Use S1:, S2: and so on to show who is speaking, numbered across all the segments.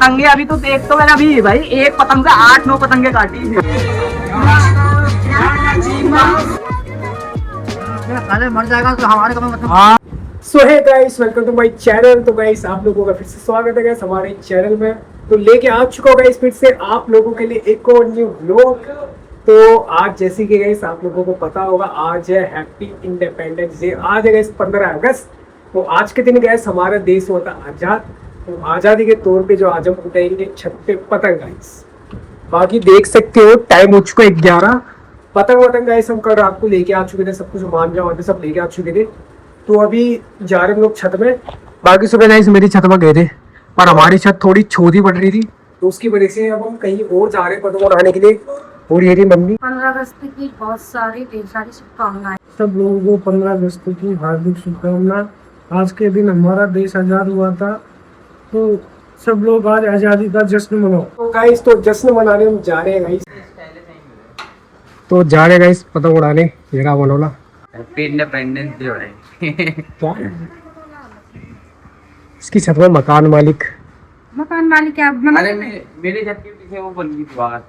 S1: पतंगे अभी तो देख तो मैंने अभी भाई एक पतंग से 8-9 पतंगे काटी है। मर जाएगा तो हमारे को मतलब।
S2: So hey guys, welcome to my channel. तो गाइस आप लोगों का फिर से स्वागत है गाइस हमारे चैनल में। तो लेके आ चुका हूँ गाइस फिर से आप लोगों के लिए एक और न्यू व्लॉग। तो आज जैसे कि गाइस आप लोगों को पता होगा, आज है हैप्पी इंडिपेंडेंस डे। आज है गाइस 15 अगस्त। तो आज के दिन गाइस हमारा देश होता आज़ाद। तो आज़ादी के तौर पे जो आज हम उठाएंगे छत पे पतंग गाइस। बाकी देख सकते हो टाइम हो चुका है 11। पतंग वतंग गाइस हम कल रात को लेके आ चुके थे, सब कुछ मान जाओ सब लेके आ चुके थे। तो अभी जा रहे हम लोग छत में। बाकी सुबह गाइस मेरी छत में गए थे पर हमारी छत थोड़ी छोटी पड़ रही थी, तो उसकी वजह से अब हम कहीं और जा रहे हैं पतंग उड़ाने के लिए। और ये रही मम्मी।
S3: 15 अगस्त की बहुत सारी ढेर सारी शुभकामनाएं।
S2: सब लोगों को 15 अगस्त की हार्दिक शुभकामनाएं। आज के दिन हमारा देश आज़ाद हुआ था, तो सब लोग आज आज़ादी का जश्न मनाओ। तो गाइस तो जश्न मनाने हम जा रहे हैं गाइस। तो जा रहे हैं गाइस पतंग उड़ाने। ये रहा मनोला।
S1: हैप्पी इंडिपेंडेंस डे भाई।
S2: क्या इसकी छत में मकान मालिक
S3: क्या बना?
S1: अरे मेरे छत के पीछे वो बन गई दीवार,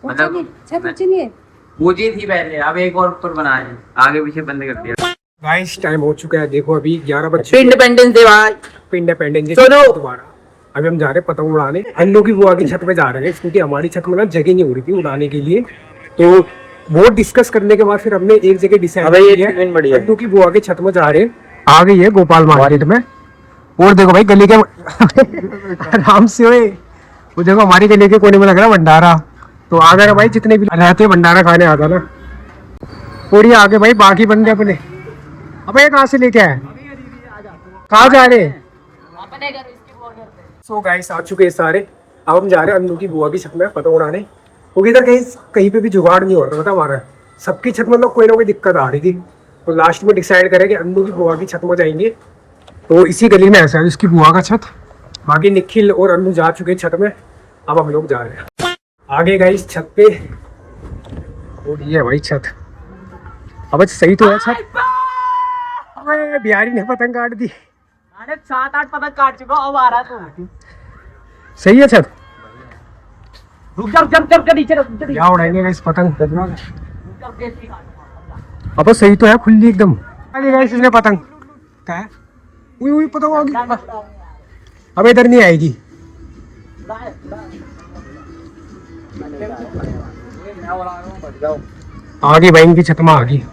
S3: मतलब छत ऊंची नहीं है,
S1: ऊंची थी पहले, अब एक और ऊपर बना है, आगे पीछे बंद कर दिया।
S2: गाइस टाइम हो चुका है, देखो अभी 11 बजे।
S1: इंडिपेंडेंस डे भाई,
S2: इंडिपेंडेंस डे
S1: चलो
S2: दोबारा। अभी हम जा रहे हैं पतंग उड़ाने। अन्नू की बुआ की छत पे जा रहे हैं क्योंकि हमारी छत में ना जगह नहीं हो रही थी उड़ाने के लिए। तो वो डिस्कस करने के बाद फिर हमने एक जगह डिसाइड किया है अन्नू की बुआ की छत में जा रहे हैं। आ गई है गोपाल मार्केट में। और देखो भाई गली के आराम से हुए वो देखो हमारी गली के कोने में लग रहा है भंडारा। तो आ गए भाई, जितने भी रहते हैं भंडारा खाने आता ना। और ये आगे भाई बाकी बंदे अपने। अबे कहाँ से लेके आए, कहाँ जा रहे हैं? सो गाइस आ चुके हैं सारे। अब हम जा रहे हैं अन्नू की बुआ की छत में पतंग उड़ाने। क्योंकि इधर कहीं पे भी जुगाड़ नहीं हो रहा था हमारा। सबकी छत में मतलब कोई ना कोई दिक्कत आ रही थी। तो लास्ट में डिसाइड करें कि अन्नू की बुआ की छत में जाएंगे। तो इसी गली में ऐसा है इसकी बुआ का छत। बाकी निखिल और अन्नू जा चुके हैं छत में। अब हम लोग जा रहे हैं आगे गाइस छत पे। और ये है भाई छत। अब सही तो है छत। अबे बिहारी ने पतंग काट दी।
S1: अरे 7-8 पतंग काट चुका, अब आ रहा तू।
S2: सही है छत।
S1: रुक जा नीचे रुक जा।
S2: क्या उड़ाएंगे गाइस पतंग। अब सही तो है, खुली एकदम। अरे गाइस इसने पतंग क्या है? उई पतंग आ गई। अब इधर नहीं आएगी। आ गई भाई इनकी छत में आ गई।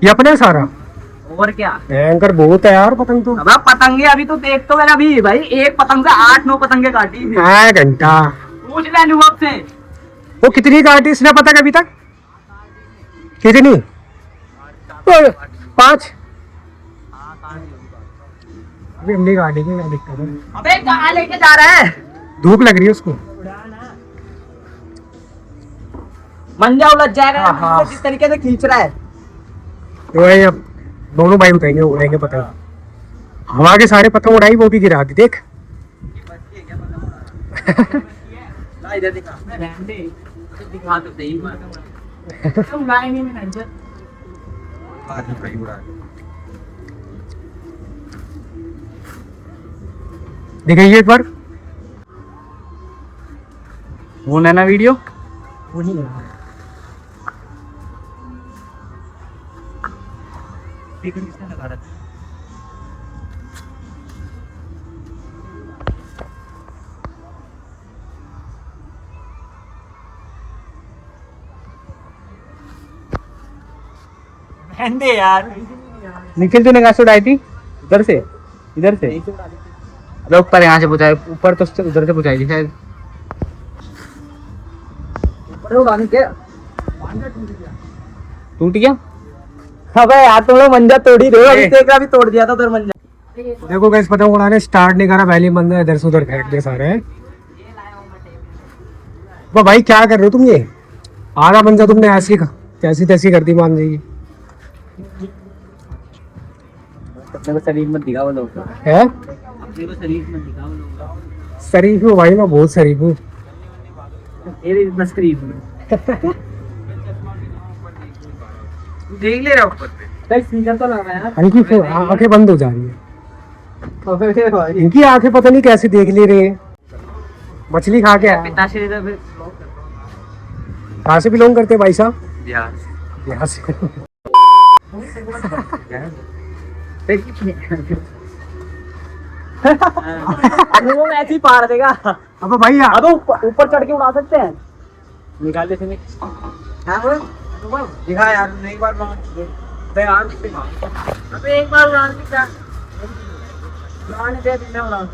S2: ये अपने सारा
S1: और क्या
S2: भयंकर बहुत है यार पतंग तो।
S1: अब पतंगे अभी तो देख तो मैंने अभी भाई एक पतंग से 8-9 पतंगे काटी है।
S2: घंटा
S1: पूछ ले अनुभव से।
S2: वो कितनी काटी इसने पतंग अभी तक? कितनी? 5। अभी हमने गाड़ी की क्या दिक्कत है?
S1: अबे कहाँ लेके जा रहा है?
S2: धूप लग रही है उसको।
S1: मंजा उलझ जाएगा जिस तरीके से खींच रहा है।
S2: तो भाई अब दोनों भाई उड़ाएंगे पतंग। हवा के सारे पतंग उड़ाई, वो भी गिरा दी देख।
S1: दिखा तो सही
S2: दिखाइए एक बार।
S1: वो नैना वीडियो
S2: वही है।
S1: यार
S2: निखिल तूने कहाँ से उड़ाई थी?
S1: इधर से ऊपर यहाँ से पूछाए,
S2: ऊपर तो उधर से पूछाई थी शायद।
S1: टूट गया। अबे यार तुम लोग मंजा तोड़ ही रहे हो। अभी देख रहा, अभी तोड़ दिया था उधर मंजा।
S2: देखो गाइस पतंग उड़ाने स्टार्ट नहीं करा, पहले बंदा इधर से उधर फेंक दे सारे। भाई क्या कर रहे हो तुम? ये आधा बंदा तुमने ऐसी कैसी तैसी कर दी, मान जाएगी।
S1: अपने को शरीफ मत दिखा वो लोग
S2: है।
S1: अपने को शरीफ मत दिखा वो लोग।
S2: शरीफ हूँ भाई, मैं बहुत शरीफ हूँ।
S1: बस शरीफ हूँ। देख ले रहा ऊपर पे स्पीकर तो लगा यार।
S2: इनकी आंखें बंद हो जा रही है। इनकी आंखें पता नहीं कैसे देख ले रहे हैं। मछली खा के आया।
S1: पिताश्री तो फिर
S2: कहाँ से बिलोंग करते हैं भाई साहब?
S1: बिहार
S2: यहाँ से।
S1: वो ऐसे ही पार देगा।
S2: अब भाई
S1: अब ऊपर चढ़ के उड़ा सकते हैं। निकाल लेते हैं। हाँ वो दिखा यार, एक बार यार अबे एक बार उड़ान की क्या उड़ाने दे, मैं उड़ाऊं।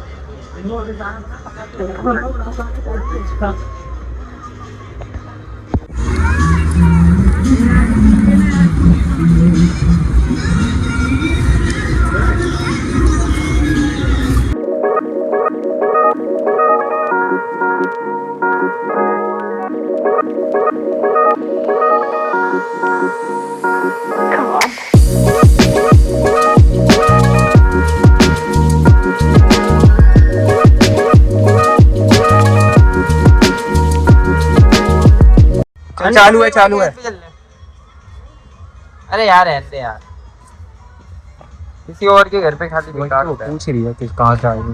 S2: चालू है, चालू है।
S1: अरे यार ऐसे यार किसी और के घर पे खाली बेकार होता है।
S2: पूछ रही है कि कहाँ से आएंगे।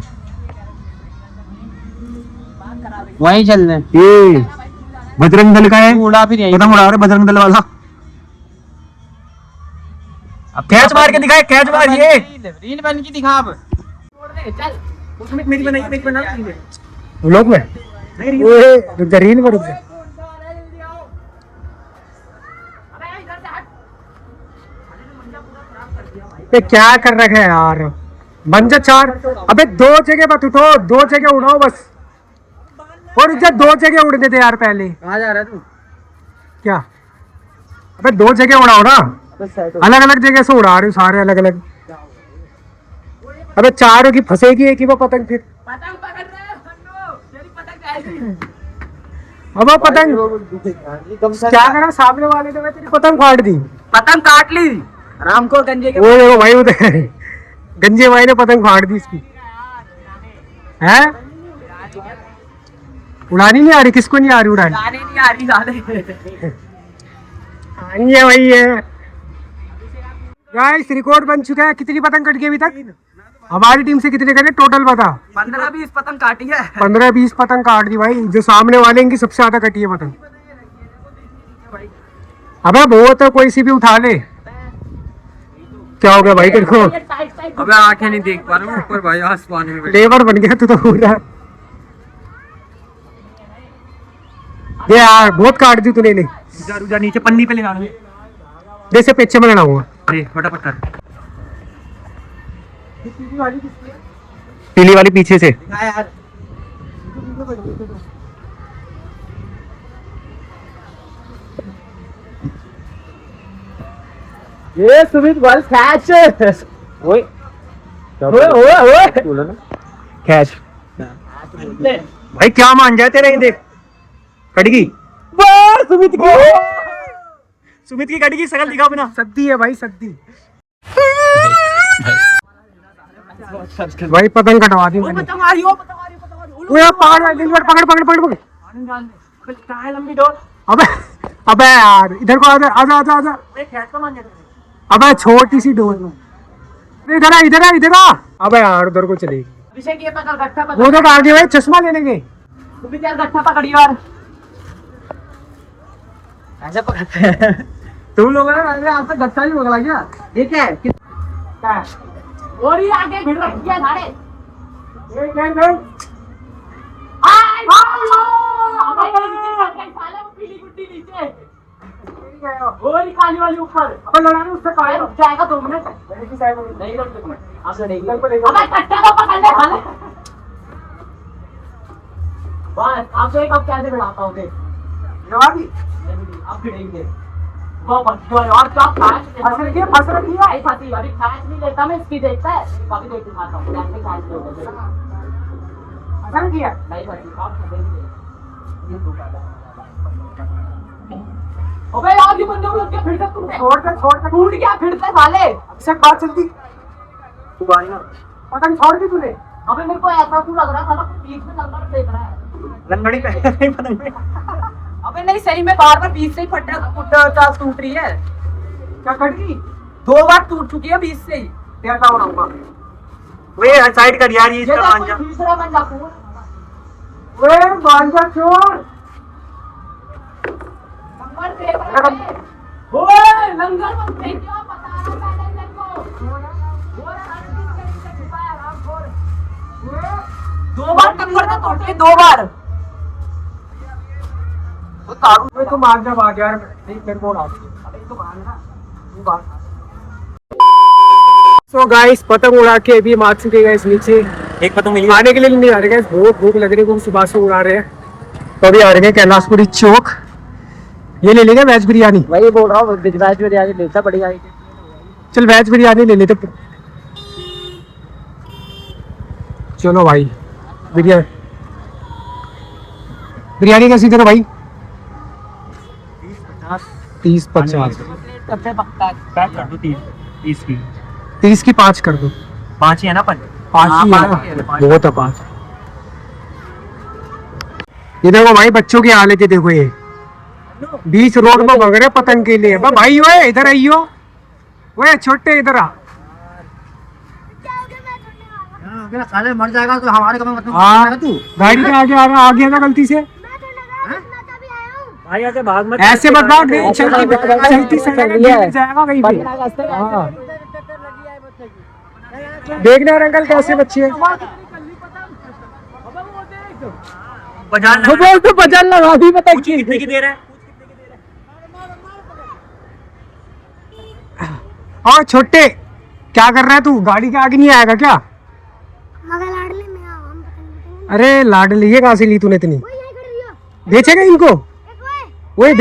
S1: वहीं चल रहे
S2: ये बजरंग दल का है।
S1: उड़ा भी नहीं
S2: पतंग उड़ा रहे बजरंग दल वाला।
S1: अब
S2: कैच मार के दिखाए, कैच मार ये।
S1: रील बन की दिखा अब। चल उसमें मेरी बनाई, मेरी बना
S2: लोग में ओए जरीन पर रुक जा। ये क्या कर रखे हैं यार? बन जा चार। अबे दो जगह मत उठो, दो जगह उड़ाओ बस। और इधर दो जगह उड़ने दे यार पहले।
S1: कहाँ जा रहा है तू?
S2: क्या? अबे दो जगह उड़ाओ ना, अलग अलग जगह से उड़ा रहे हो सारे अलग अलग। अबे चारों की फंसेगी एक ही वो पतंग फिर।
S1: पतंग पकड़ रहे हैं तेरी पतंग जाएगी।
S2: अब वो पतंग क्या करा, सामने वाले ने तेरी पतंग फाड़ दी।
S1: पतंग काट ली राम को गंजे के।
S2: वो देखो भाई, उधर गंजे भाई ने पतंग फाड़ दी इसकी। है उड़ानी नहीं आ रही? किसको नहीं आ रही उड़ानी?
S1: गाने नहीं आ रही गाने।
S2: आनी है भाई है। गाइस रिकॉर्ड बन चुका है। कितनी पतंग कट गई अभी तक? हमारी टीम से कितने कटे टोटल बता?
S1: 15-20 पतंग काटी है।
S2: 15-20 पतंग काट दी भाई। जो सामने वाले इनकी सबसे ज्यादा कटी है पतंग। अबे बहुत है, कोई सी भी उठा ले। क्या हो गया भाई तेरे को?
S1: अबे आंखें नहीं देख पा रहा हूँ ऊपर भाई, आसमान में
S2: लेबर बन गया तू तो पूरा। ये यार बहुत काट दी तूने। ले
S1: जा नीचे पन्नी पे ले जाना।
S2: जैसे पेचे में लड़ा हुआ।
S1: अरे फटाफट कर।
S2: पीली वाली पीछे से।
S1: यार ये सुमित बॉल कैच। ओए ओए ओए ओए
S2: कैच भाई, क्या मान जाते नहीं? देख कटगी
S1: सुमित की,
S2: सुमित की कटगी। शकल दिखा बिना। सद्दी है भाई, सद्दी। भाई पतंग कटवा दी मैंने। पकड़ पकड़ पकड़ पकड़ पकड़।
S1: लंबी डोर।
S2: अबे अबे यार इधर को आजा आजा आजा आजा। अबे छोटी सी डोर। इधर आ इधर आ इधर आ। अबे यार उधर को चलेगी।
S1: अभिषेक ये पकड़, गट्ठा पकड़।
S2: वो तो काट दिया भाई, चश्मा ले लेंगे।
S1: तू भी यार गट्ठा पकड़ यार। ऐसे पकड़ते हैं तुम लोगों ने। आपसे गट्ठा नहीं पकड़ा क्या? ये क्या है? क्या है? और ये आगे भिड़ रखी है धारे। पीली गुड्डी नीचे और काली वाली ऊपर।
S2: अब लड़ाने उससे पाए
S1: रुक जाएगा 2 मिनट। नहीं रुक सकते। आपसे नहीं। अबे कट्टा तो पकड़ ले साले। बस आपको एक अब कैसे भिड़ाता हूँ देख।
S2: जवाबी
S1: अब भिड़ेंगे वो बच्चों और क्या फंस रखी है आई फाती। अभी कैच नहीं लेता मैं इसकी, देखता है कभी देख दिखाता हूँ कैसे कैच लेगा।
S2: असर किया
S1: नहीं फाती आप फंसेंगे। अबे यार ये बंदे को क्या फिर से टूटे।
S2: छोड़ कर
S1: टूट गया फिर से साले।
S2: इससे बात चलती।
S1: तू बाई ना
S2: पतंग छोड़ दी तूने।
S1: अबे मेरे को ऐसा क्यों लग रहा था बीच में लंगड़ देख रहा है।
S2: लंगड़ी पे नहीं पतंग में।
S1: अबे नहीं सही में बार बीच से ही फटा टूट रही है।
S2: क्या कट गई?
S1: 2 बार टूट चुकी है बीच से ही।
S2: कैसा बनाऊंगा? वे साइड कर यार, ये इसका मान जा।
S1: दूसरा बन जा
S2: ओए बांधा चोर। ओए लंगर मत फेंकियो, बता रहा पहले तेरे को। दो बार टक्कर तो तोड़ के, 2 बार। वो तारू में तो मार जा भाग यार, नहीं मेरे को ना। तो भाग ना, तू भाग। सो गाइस पतंग उड़ा के अभी मार चुके गाइस नीचे।
S1: एक पतंग मिली,
S2: खाने के लिए नहीं आ रहे गाइस, बहुत भूख लग रही है, सुबह से उड़ा रहे हैं। तो अभी आ रहे हैं कैलाशपुरी चौक। ये ले लेंगे वेज बिरयानी।
S1: वही बोल रहा हूँ, वेज बिरयानी लेता बढ़िया है।
S2: चल वेज बिरयानी ले लेते। चलो भाई बिरयानी कैसी दे रहे भाई? 30-50
S1: पैक कर दो 30 की।
S2: 30 की 5 कर दो।
S1: 5 ही है ना अपन?
S2: 5 ही है ना? बहुत है 5। ये देखो भाई बच्चों की हालत है, देखो ये बीच रोड पर भग रहे पतंग के लिए। भाई ओए इधर आइयो, ओए छोटे इधर आ।
S1: साले मर जाएगा तो हमारे कम मतलब।
S2: हाँ तू गाड़ी के आगे आ रहा, आगे ना गलती से
S1: भाई ऐसे भाग मत,
S2: ऐसे मत भाग, चलती से जाएगा कहीं पे। हाँ देखना यार अंकल कैसे बच्चे हैं। तो बजान लगा भी पता
S1: कितने की दे रहा है?
S2: हाँ छोटे क्या कर रहा है तू? गाड़ी के आगे नहीं आएगा क्या?
S3: मगर लाडली में हम पतंग
S2: अरे लाडली ये कहाँ से ली तूने इतनी? बेचेगा इनको? ओए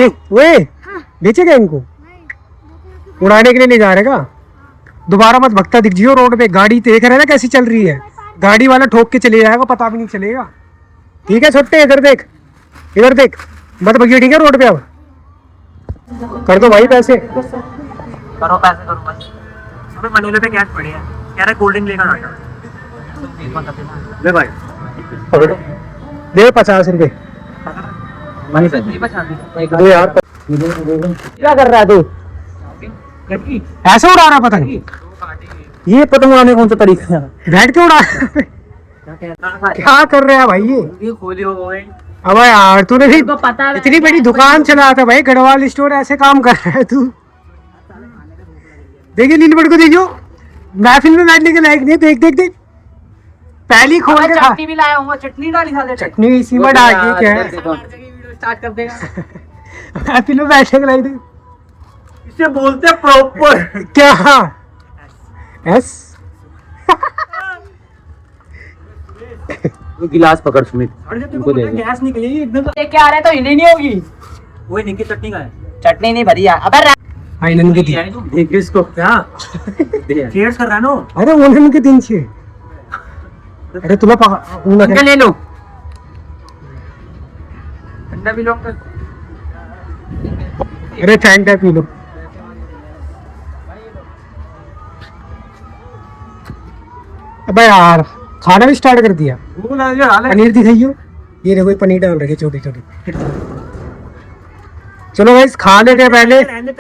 S2: बेचेगा इनको? उड़ाने के लिए ले जा रहे का? दोबारा मत भगता दिख जियो रोड पे। गाड़ी देख रहे ना कैसी चल रही है, गाड़ी वाला ठोक के चले जाएगा, पता भी नहीं चलेगा। ठीक है छोटे इधर देख, इधर देख, मत भगियो ठीक है रोड पे। अब कर दो भाई पैसे,
S1: करो पैसे करो बस। अबे मनोले पे कैश पड़े हैं, कह रहा कोल्ड ड्रिंक लेकर आ जाओ। ले भाई
S2: दे 50 रुपए।
S1: मनी से नहीं बचा दी
S2: अरे यार क्या कर रहा है तू? ऐसे उड़ा रहा पतंग?
S1: ये पतंग उड़ाने कौन सा तरीका है?
S2: बैठ के उड़ा क्या कर रहा है भाई ये?
S1: खोली हो गए।
S2: अब यार तूने भी
S3: पता है
S2: इतनी बड़ी दुकान चलाता भाई, गढ़वाल स्टोर, ऐसे काम कर रहा है तू? देखिए नीलबड़ को देखियो, महफिल में बैठने के लायक नहीं। देख देख देख पहली खोल के खा।
S1: चटनी भी लाया हूँ, चटनी डाली साले।
S2: चटनी इसी में डाल के क्या है,
S1: स्टार्ट कर देगा।
S2: महफिल में बैठने के लायक
S1: इसे बोलते हैं प्रॉपर।
S2: क्या? एस
S1: गिलास पकड़ सुमित, उनको दे दे। गैस निकली एकदम
S3: लेके आ रहे तो हिली नहीं होगी।
S1: वो निकी चटनी का है।
S3: चटनी नहीं भरी है। अबे
S2: आइलन के दिन।
S1: एक इसको क्या चीयर्स कर रहा नो?
S2: अरे उन्हें के दिन छे। अरे तुम्हें पका
S1: ले लो, ठंडा भी लो।
S2: अरे ठंडा पी लो। अबे यार खाना भी स्टार्ट कर दिया। पनीर दिखाइयो, ये देखो पनीर डाल रखे छोटे छोटे। चलो भाई खाने के पहले खाने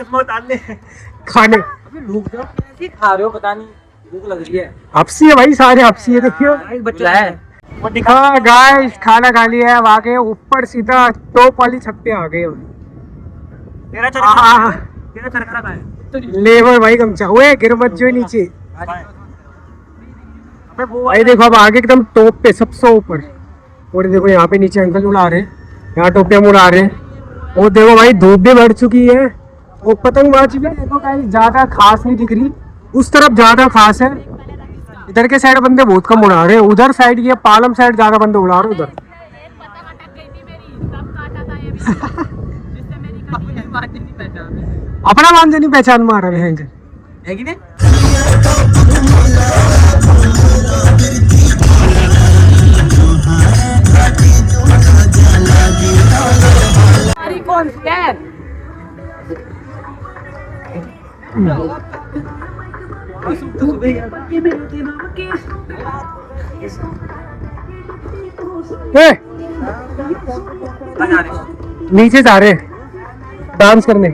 S1: खा रहे हो पता नहीं, भूख लग रही है।
S2: हफ्सी है भाई, सारे हफ्सी है। देखियो
S1: बच्चा है वो दिखा।
S2: हाँ गाइस खाना खा लिया है, आगे ऊपर सीधा टॉप वाली छत पे आ गए।
S1: तेरा चरखा का है।
S2: लेबर भाई गमछा, ओए गिर मत जो नीचे भाई। देखो अब आगे एकदम टॉप पे सबसे ऊपर। और देखो यहाँ पे नीचे अंकल उड़ा रहे हैं, यहाँ टोपियां उड़ा रहे हैं। और देखो भाई धूप भी बढ़ चुकी है, और पतंगबाजी भी देखो कहीं ज्यादा खास नहीं दिख रही। उस तरफ ज्यादा खास है, इधर के साइड बंदे बहुत कम उड़ा रहे हैं। उधर साइड ये पालम साइड ज्यादा बंदे उड़ा रहे हैं उधर। अपना मानते नहीं पहचान में आ रहा है
S1: है कि नहीं?
S3: कौन सी है?
S2: नीचे जा रहे डांस करने।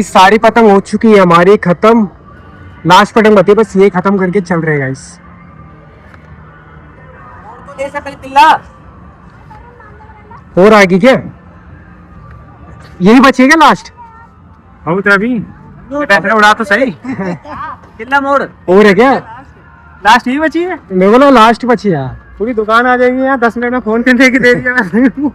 S2: गाइस सारी पतंग हो चुकी है हमारी खत्म। लास्ट पतंग बची है, बस ये खत्म करके चल रहे गाइस। और आगे क्या यही बचेगा लास्ट?
S1: बहुत अभी पैसे उड़ा तो सही। कितना मोड़
S2: और है क्या?
S1: लास्ट ही बची है।
S2: मेरे को ना लास्ट बची है।
S1: पूरी दुकान आ जाएगी यहाँ 10 मिनट में फोन करने की दे दिया।